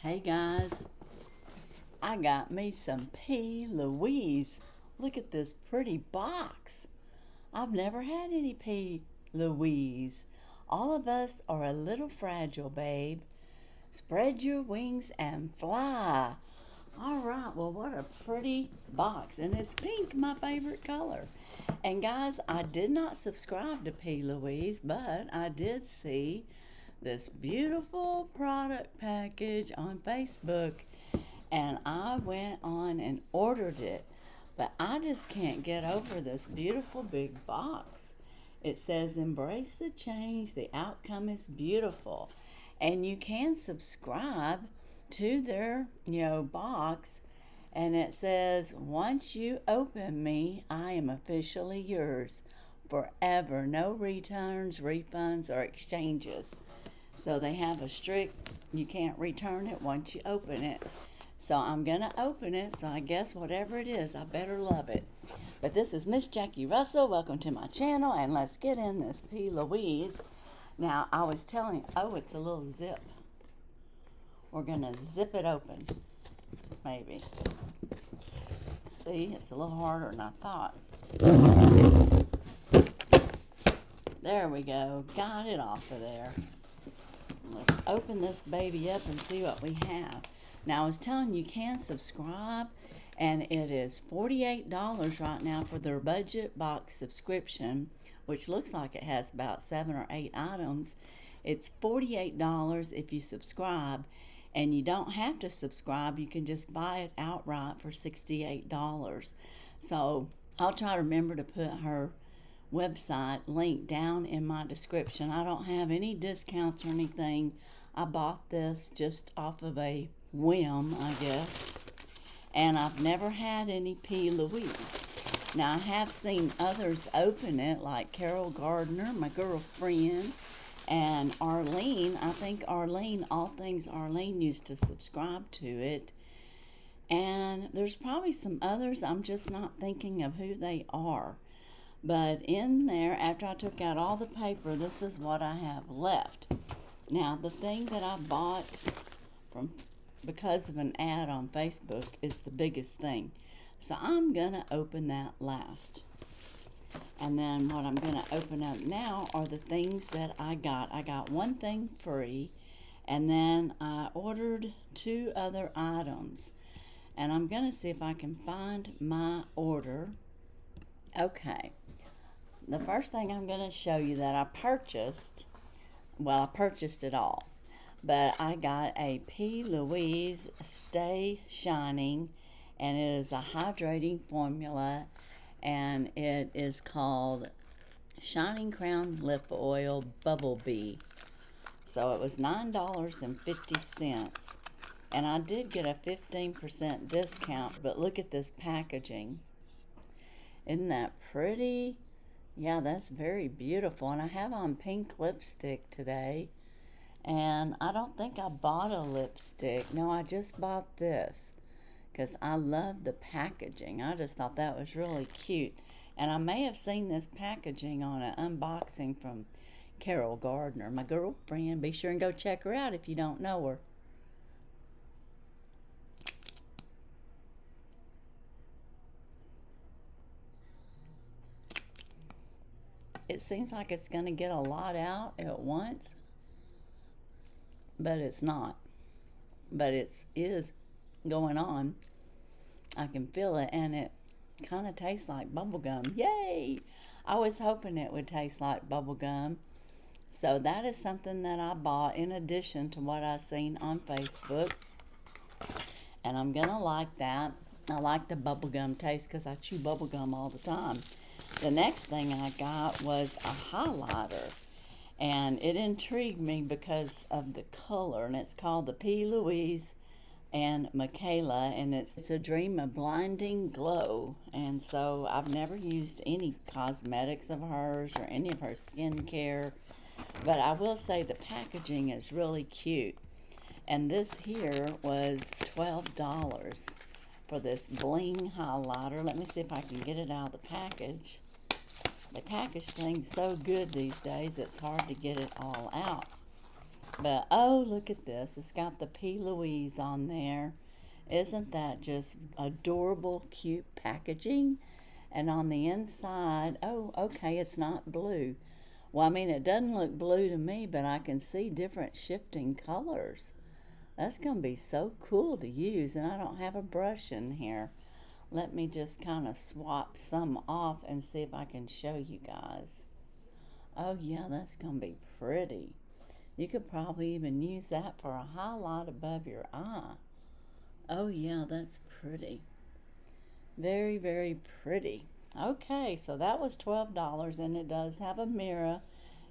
Hey guys, I got me some P.Louise. Look at this pretty box. I've never had any P.Louise. All of us are a little fragile, babe. Spread your wings and fly. All right, well, what a pretty box. And it's pink, my favorite color. And guys, I did not subscribe to P.Louise, but I did see this beautiful product package on Facebook, and I went on and ordered it. But I just can't get over this beautiful big box. It says, embrace the change, the outcome is beautiful. And you can subscribe to their, box. And it says, once you open me, I am officially yours forever. No returns, refunds, or exchanges. So they have a strict, you can't return it once you open it. So I'm going to open it, so I guess whatever it is, I better love it. But this is Miss Jackie Russell. Welcome to my channel, and let's get in this P.Louise. Now, I was telling you, oh, it's a little zip. We're going to zip it open, maybe. See, it's a little harder than I thought. There we go. Got it off of there. Let's open this baby up and see what we have. Now, I was telling you, can subscribe, and it is $48 right now for their budget box subscription, which looks like it has about 7 or 8 items. It's $48 if you subscribe, and you don't have to subscribe. You can just buy it outright for $68. So I'll try to remember to put her website link down in my description. I don't have any discounts or anything. I bought this just off of a whim, I guess, and I've never had any P.Louise. Now, I have seen others open it, like Carol Gardner, my girlfriend, and Arlene. I think Arlene, all things Arlene, used to subscribe to it. And there's probably some others, I'm just not thinking of who they are. But in there, after I took out all the paper, this is what I have left. Now, the thing that I bought because of an ad on Facebook is the biggest thing. So I'm going to open that last. And then what I'm going to open up now are the things that I got. I got one thing free, and then I ordered 2 other items. And I'm going to see if I can find my order. Okay. The first thing I'm going to show you that I purchased, well, I purchased it all, but I got a P.Louise Stay Shining, and it is a hydrating formula, and it is called Shining Crown Lip Oil Bubble Bee. So it was $9.50, and I did get a 15% discount, but look at this packaging. Isn't that pretty? Yeah, that's very beautiful. And I have on pink lipstick today. And I don't think I bought a lipstick. No, I just bought this because I love the packaging. I just thought that was really cute. And I may have seen this packaging on an unboxing from Carol Gardner, my girlfriend. Be sure and go check her out if you don't know her. It seems like it's going to get a lot out at once, but it's not. But it is going on. I can feel it, and it kind of tastes like bubble gum. Yay! I was hoping it would taste like bubble gum. So that is something that I bought in addition to what I seen on Facebook. And I'm going to like that. I like the bubble gum taste because I chew bubble gum all the time. The next thing I got was a highlighter, and it intrigued me because of the color, and it's called the P.Louise and Mikayla, and it's a dream of blinding glow. And so I've never used any cosmetics of hers or any of her skincare, but I will say the packaging is really cute. And this here was $12 for this bling highlighter. Let me see if I can get it out of the package. They package things so good these days, it's hard to get it all out. But oh, look at this. It's got the P.Louise on there. Isn't that just adorable, cute packaging? And on the inside, oh, okay, it's not blue. Well, I mean, it doesn't look blue to me, but I can see different shifting colors. That's going to be so cool to use, and I don't have a brush in here. Let me just kind of swap some off and see if I can show you guys. Oh yeah, that's going to be pretty. You could probably even use that for a highlight above your eye. Oh yeah, that's pretty. Very, very pretty. Okay, so that was $12, and it does have a mirror.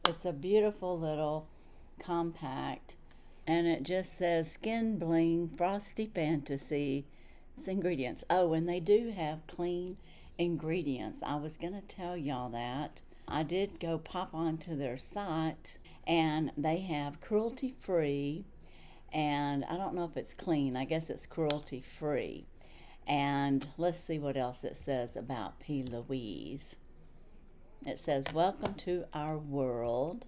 It's a beautiful little compact, and it just says Skin Bling Frosty Fantasy. It's ingredients. Oh, and they do have clean ingredients. I was going to tell y'all that. I did go pop onto their site, and they have cruelty-free, and I don't know if it's clean. I guess it's cruelty-free. And let's see what else it says about P.Louise. It says, welcome to our world.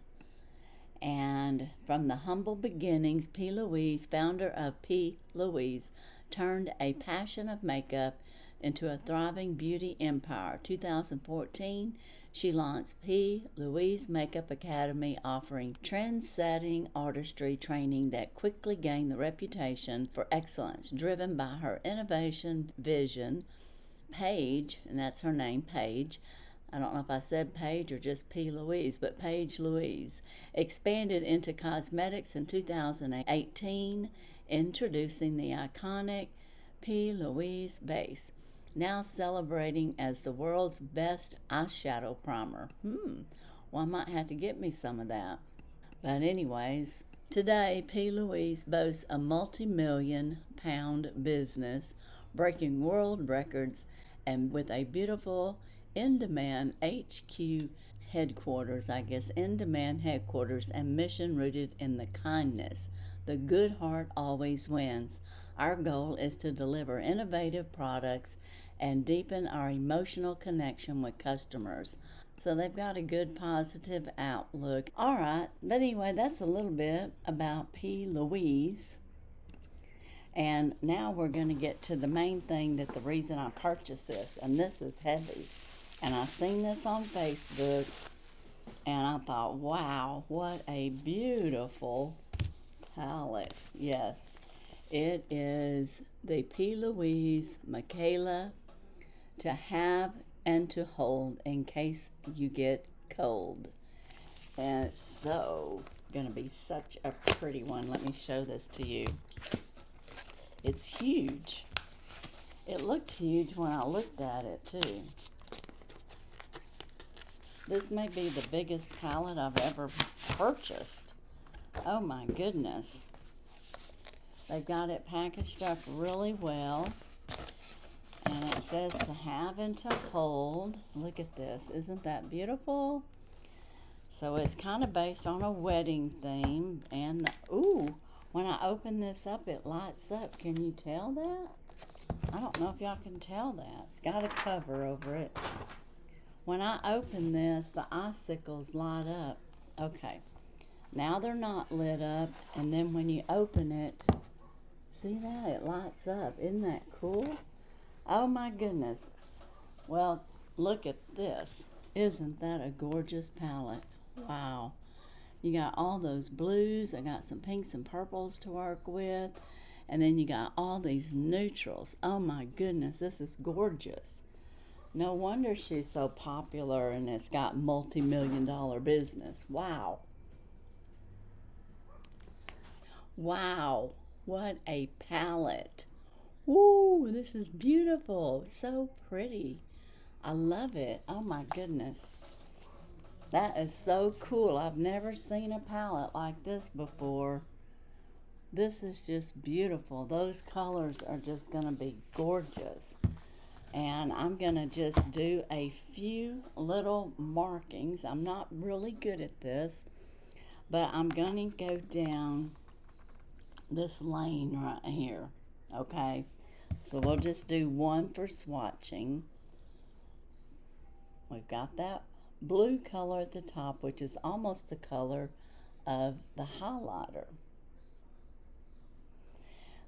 And from the humble beginnings, P.Louise, founder of P.Louise, turned a passion of makeup into a thriving beauty empire. 2014, she launched P.Louise Makeup Academy, offering trend-setting artistry training that quickly gained the reputation for excellence, driven by her innovation vision. Paige, and that's her name, Paige, I don't know if I said Paige or just P.Louise, but P.Louise, expanded into cosmetics in 2018, introducing the iconic P.Louise base, now celebrating as the world's best eyeshadow primer. Well, I might have to get me some of that. But anyways, today P.Louise boasts a multi-million-pound business, breaking world records, and with a beautiful in-demand HQ headquarters, in-demand headquarters, and mission rooted in the kindness. The good heart always wins. Our goal is to deliver innovative products and deepen our emotional connection with customers. So they've got a good positive outlook. All right, but anyway, that's a little bit about P.Louise. And now we're going to get to the main thing, that the reason I purchased this, and this is heavy. And I seen this on Facebook, and I thought, wow, what a beautiful palette. Yes, it is the P.Louise Mikayla to have and to hold in case you get cold. And it's so going to be such a pretty one. Let me show this to you. It's huge. It looked huge when I looked at it too. This may be the biggest palette I've ever purchased. Oh my goodness. They've got it packaged up really well. And it says to have and to hold. Look at this. Isn't that beautiful? So it's kind of based on a wedding theme. And, ooh, when I open this up, it lights up. Can you tell that? I don't know if y'all can tell that. It's got a cover over it. When I open this, the icicles light up. Okay. Now they're not lit up. And then when you open it, see that? It lights up. Isn't that cool? Oh my goodness. Well, look at this. Isn't that a gorgeous palette? Wow. You got all those blues. I got some pinks and purples to work with. And then you got all these neutrals. Oh my goodness, this is gorgeous. No wonder she's so popular and it's got multi-million-dollar business. Wow. Wow. What a palette. Woo, this is beautiful. So pretty. I love it. Oh my goodness. That is so cool. I've never seen a palette like this before. This is just beautiful. Those colors are just going to be gorgeous. And I'm going to just do a few little markings. I'm not really good at this, but I'm going to go down this lane right here. Okay, so we'll just do one for swatching. We've got that blue color at the top, which is almost the color of the highlighter.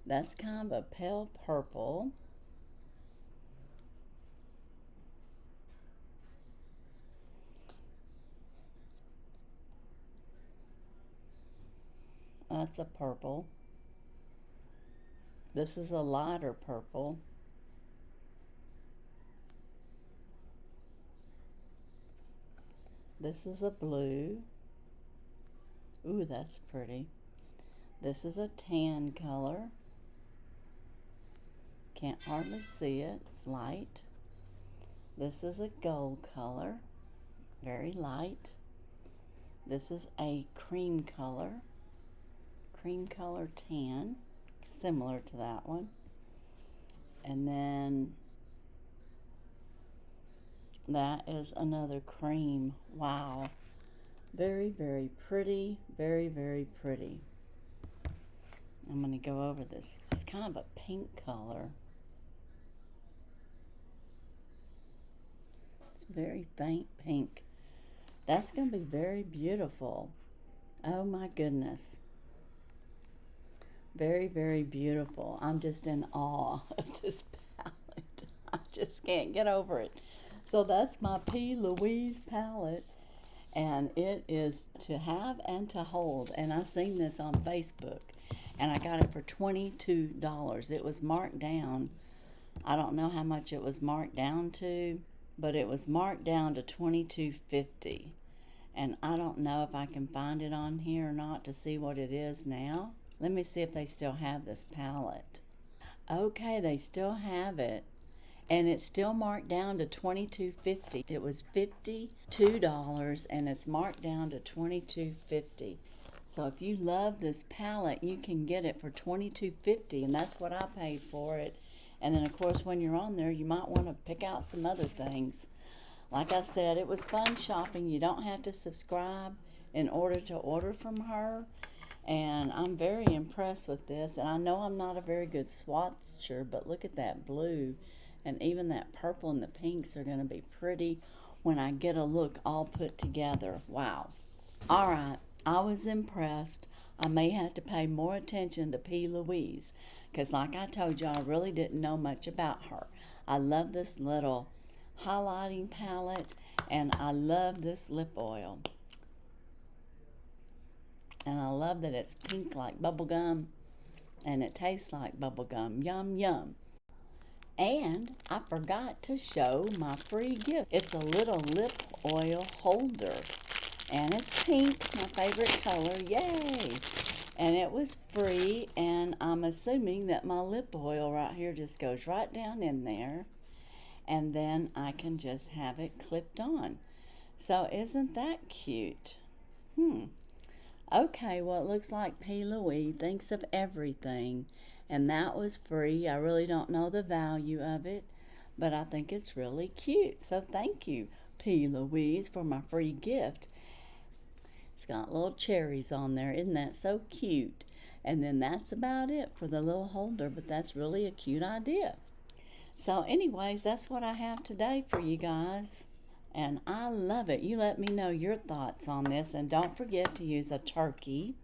That's kind of a pale purple. That's a purple. This is a lighter purple. This is a blue. Ooh, that's pretty. This is a tan color. Can't hardly see it. It's light. This is a gold color. Very light. This is a cream color tan, similar to that one. And then that is another cream. Wow. Very, very pretty. Very, very pretty. I'm going to go over this. It's kind of a pink color. It's very faint pink. That's going to be very beautiful. Oh my goodness. Very, very beautiful. I'm just in awe of this palette. I just can't get over it. So that's my P.Louise palette. And it is to have and to hold. And I seen this on Facebook. And I got it for $22. It was marked down. I don't know how much it was marked down to, but it was marked down to $22.50. And I don't know if I can find it on here or not to see what it is now. Let me see if they still have this palette. Okay, they still have it. And it's still marked down to $22.50. It was $52 and it's marked down to $22.50. So if you love this palette, you can get it for $22.50, and that's what I paid for it. And then of course when you're on there, you might want to pick out some other things. Like I said, it was fun shopping. You don't have to subscribe in order to order from her. And I'm very impressed with this. And I know I'm not a very good swatcher, but look at that blue. And even that purple and the pinks are going to be pretty when I get a look all put together. Wow. All right. I was impressed. I may have to pay more attention to P.Louise because like I told you, I really didn't know much about her. I love this little highlighting palette and I love this lip oil. And I love that it's pink like bubblegum and it tastes like bubblegum. Yum, yum. And I forgot to show my free gift. It's a little lip oil holder. And it's pink, my favorite color. Yay! And it was free, and I'm assuming that my lip oil right here just goes right down in there. And then I can just have it clipped on. So isn't that cute? Okay, well, it looks like P.Louise thinks of everything. And that was free. I really don't know the value of it, but I think it's really cute. So thank you, P.Louise, for my free gift. It's got little cherries on there. Isn't that so cute? And then that's about it for the little holder, but that's really a cute idea. So anyways, that's what I have today for you guys. And I love it. You let me know your thoughts on this. And don't forget to use a turkey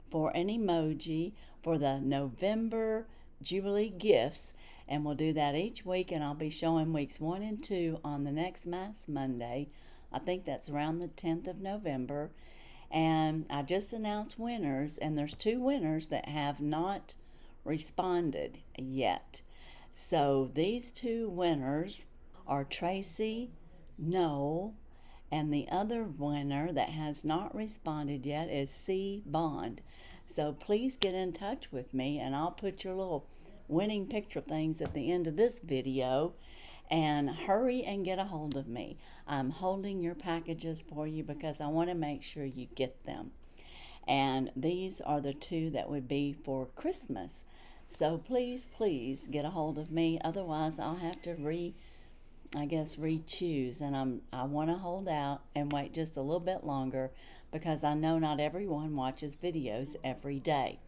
for an emoji for the November Jubilee gifts. And we'll do that each week. And I'll be showing weeks 1 and 2 on the next Mass Monday. I think that's around the 10th of November. And I just announced winners. And there's 2 winners that have not responded yet. So these 2 winners are Tracy, Noel, and the other winner that has not responded yet is C. Bond. So please get in touch with me and I'll put your little winning picture things at the end of this video. And hurry and get a hold of me. I'm holding your packages for you because I want to make sure you get them. And these are the 2 that would be for Christmas. So please, please get a hold of me. Otherwise, I'll have to re-choose. And I want to hold out and wait just a little bit longer because I know not everyone watches videos every day.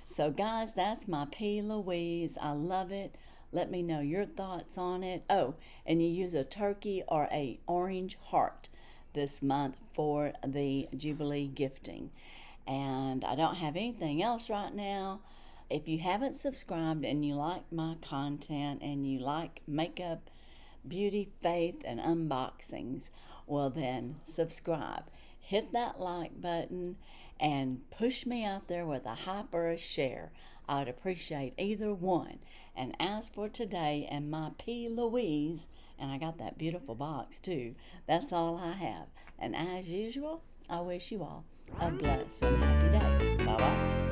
So guys, that's my P.Louise. I love it. Let me know your thoughts on it. Oh, and you use a turkey or a orange heart this month for the Jubilee gifting. and I don't have anything else right now. If you haven't subscribed and you like my content and you like makeup, beauty, faith, and unboxings, well then subscribe. Hit that like button and push me out there with a hype or a share. I would appreciate either one. And as for today and my P.Louise, and I got that beautiful box too, that's all I have. And as usual, I wish you all a blessed and happy day. Bye-bye.